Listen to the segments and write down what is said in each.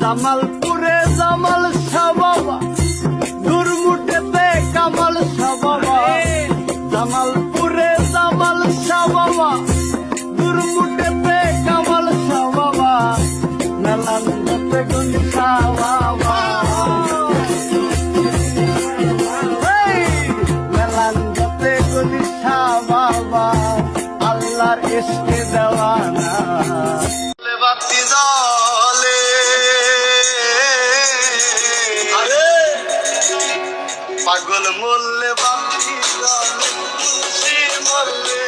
জামালপুরে জামাল শাহ বাবা, দুর্মুটেতে কামাল শাহ বাবা। জামালপুরে জামাল শাহ বাবা, দুর্মুটেতে কামাল শাহ বাবা, মেলান্দতে গনি শাহ বাবা। মেলান্দতে গনি শাহ বাবা, আল্লাহর ইশকে দেওয়ানা। বাতি জলে পাগল মরলে বাতি জলে, খুশি মরলে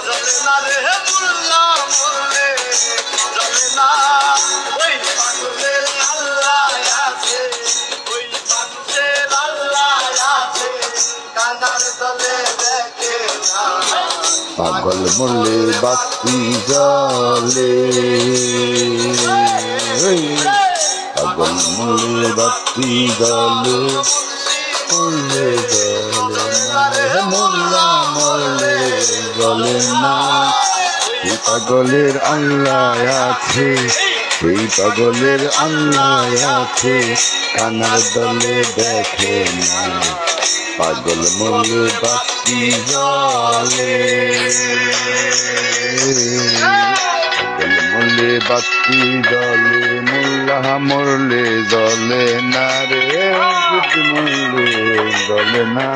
জলে না রে মুল্লা, মরলে জলে না। ওই পাগলের আল্লাহ আছে, ওই মানুষের আল্লাহ আছে, কানার তলে দেখে না। পাগল মরলে বাতি জলে, পাগল মরলে বাতি জলে, মরলে জলে না, মোল্লা মরলে জলে না। সেই পাগলের আল্লাহ আছে, সেই পাগলের আল্লাহ আছে, কানার দলে দেখে না। পাগল মরলে বাতি জলে, পাগল মরলে বাতি জলে, মোল্লা মরলে জলে না রে, মরলে জলে না।